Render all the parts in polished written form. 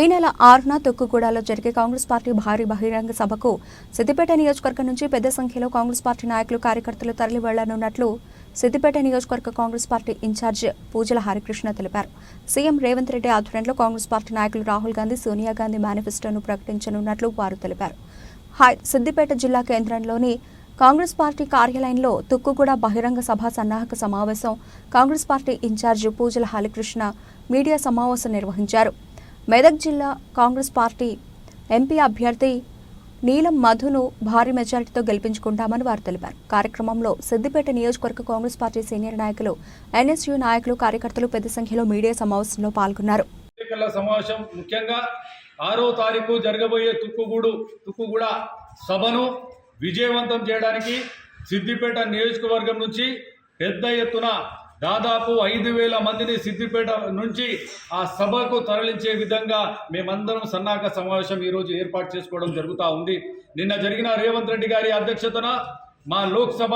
ఈ నెల 6న తొక్కుగూడలో జరిగే కాంగ్రెస్ పార్టీ భారీ బహిరంగ సభకు సిద్దిపేట నియోజకవర్గం నుంచి పెద్ద సంఖ్యలో కాంగ్రెస్ పార్టీ నాయకులు కార్యకర్తలు తరలి వెళ్లనున్నట్లు సిద్దిపేట నియోజకవర్గ కాంగ్రెస్ పార్టీ ఇన్ఛార్జ్ పూజల హరికృష్ణ తెలిపారు. సీఎం రేవంత్ రెడ్డి ఆధ్వర్యంలో కాంగ్రెస్ పార్టీ నాయకులు రాహుల్ గాంధీ, సోనియా గాంధీ మేనిఫెస్టోను ప్రకటించనున్నట్లు వారు తెలిపారు. సిద్దిపేట జిల్లా కేంద్రంలోని కాంగ్రెస్ పార్టీ కార్యాలయంలో తొక్కుగూడ బహిరంగ సభ సన్నాహక సమావేశం కాంగ్రెస్ పార్టీ ఇన్ఛార్జ్ పూజల హరికృష్ణ మీడియా సమావేశం నిర్వహించారు. మెదక్ జిల్లా కాంగ్రెస్ పార్టీ ఎంపీ అభ్యర్థి నీలం మధును భారీ మెజారిటీతో గెలిపించుకుంటామని వారు తెలిపారు. కార్యక్రమంలో సిద్దిపేట నియోజకవర్గ కాంగ్రెస్ పార్టీ సీనియర్ నాయకులు, ఎన్ఎస్యూ నాయకులు, కార్యకర్తలు పెద్ద సంఖ్యలో మీడియా సమావేశంలో పాల్గొన్నారు. సమావేశం ముఖ్యంగా 6వ తారీఖు జరగబోయే తుక్కుగూడ సభను విజయవంతం చేయడానికి సిద్దిపేట నియోజకవర్గం నుంచి పెద్ద ఎత్తున దాదాపు 5,000 మందిని సిద్దిపేట నుంచి ఆ సభకు తరలించే విధంగా మేమందరం సన్నాహక సమావేశం ఈరోజు ఏర్పాటు చేసుకోవడం జరుగుతూ ఉంది. నిన్న జరిగిన రేవంత్ రెడ్డి గారి అధ్యక్షతన మా లోక్సభ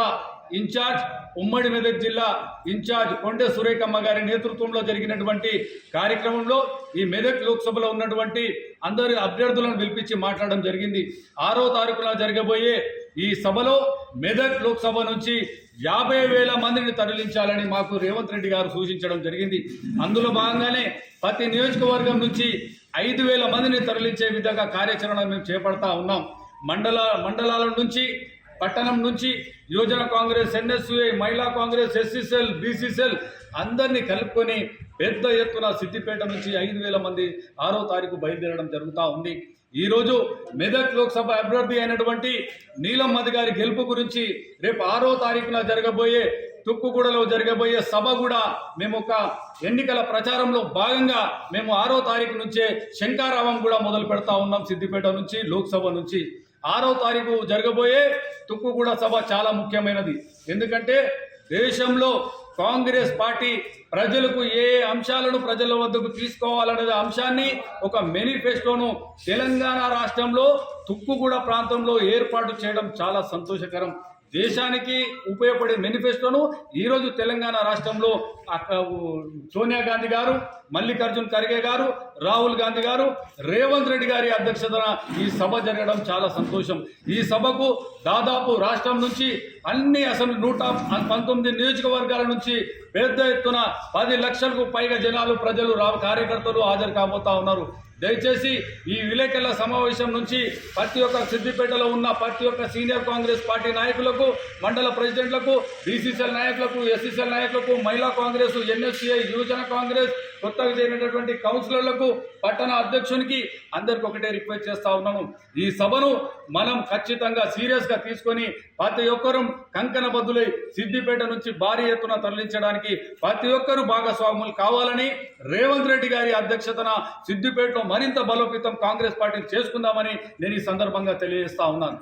ఇన్ఛార్జ్, ఉమ్మడి మెదక్ జిల్లా ఇన్ఛార్జ్ కొండె సురేఖమ్మ గారి నేతృత్వంలో జరిగినటువంటి కార్యక్రమంలో ఈ మెదక్ లోక్సభలో ఉన్నటువంటి అందరి అభ్యర్థులను పిలిపించి మాట్లాడడం జరిగింది. 6వ తారీఖున జరగబోయే ఈ సభలో మెదక్ లోక్సభ నుంచి 50,000 మందిని తరలించాలని మాకు రేవంత్ రెడ్డి గారు సూచించడం జరిగింది. అందులో భాగంగానే ప్రతి నియోజకవర్గం నుంచి 5,000 మందిని తరలించే విధంగా కార్యాచరణ మేము చేపడతా ఉన్నాం. మండలాల నుంచి, పట్టణం నుంచి యువజన కాంగ్రెస్, ఎన్ఎస్యుఐ, మహిళా కాంగ్రెస్, ఎస్సీసెల్, బీసీసెల్ అందరినీ కలుపుకొని పెద్ద ఎత్తున సిద్దిపేట నుంచి 5,000 మంది 6వ తారీఖు బయలుదేరడం జరుగుతూ ఉంది. ఈరోజు మెదక్ లోక్సభ అభ్యర్థి అయినటువంటి నీలం మధు గారి గెలుపు గురించి రేపు 6వ తారీఖున జరగబోయే తుక్కుగూడలో జరగబోయే సభ కూడా మేము ఒక ఎన్నికల ప్రచారంలో భాగంగా మేము 6వ తారీఖు నుంచే శంకారావం కూడా మొదలు పెడతా ఉన్నాం. సిద్దిపేట నుంచి, లోక్సభ నుంచి 6వ తారీఖు జరగబోయే తుక్కుగూడ సభ చాలా ముఖ్యమైనది. ఎందుకంటే దేశంలో కాంగ్రెస్ పార్టీ ప్రజలకు ఏ అంశాలను ప్రజల వద్దకు తీసుకోవాలనే అంశాన్ని ఒక మేనిఫెస్టోను తెలంగాణ రాష్ట్రంలో తుక్కుగూడ ప్రాంతంలో ఏర్పాటు చేయడం చాలా సంతోషకరం. దేశానికి ఉపయోగపడే మేనిఫెస్టోను ఈరోజు తెలంగాణ రాష్ట్రంలో సోనియా గాంధీ గారు, మల్లికార్జున్ ఖర్గే గారు, రాహుల్ గాంధీ గారు, రేవంత్ రెడ్డి గారి అధ్యక్షతన ఈ సభ జరగడం చాలా సంతోషం. ఈ సభకు దాదాపు రాష్ట్రం నుంచి అన్ని అసెంబ్లీ 119 నియోజకవర్గాల నుంచి పెద్ద ఎత్తున 10 లక్షలకు పైగా జనాలు, ప్రజలు, కార్యకర్తలు హాజరు కాబోతా ఉన్నారు. దయచేసి ఈ విలేకరుల సమావేశం నుంచి ప్రతి ఒక్క సిద్దిపేటలో ఉన్న ప్రతి ఒక్క సీనియర్ కాంగ్రెస్ పార్టీ నాయకులకు, మండల ప్రెసిడెంట్లకు, బీసీసీఎల్ నాయకులకు, ఎస్సీసీఎల్ నాయకులకు, మహిళా కాంగ్రెస్, ఎన్ఎస్సీఐ, యువజన కాంగ్రెస్, కొత్తగా చేరినటువంటి కౌన్సిలర్లకు, పట్టణ అధ్యక్షునికి అందరికి ఒకటే రిక్వెస్ట్ చేస్తా ఉన్నాను. ఈ సభను మనం ఖచ్చితంగా సీరియస్గా తీసుకొని ప్రతి ఒక్కరూ కంకణబద్దులై సిద్దిపేట నుంచి భారీ ఎత్తున తరలించడానికి ప్రతి ఒక్కరూ భాగస్వాములు కావాలని రేవంత్ రెడ్డి గారి అధ్యక్షతన సిద్దిపేటలో మరింత బలోపేతం కాంగ్రెస్ పార్టీని చేసుకుందామని నేను ఈ సందర్భంగా తెలియజేస్తా ఉన్నాను.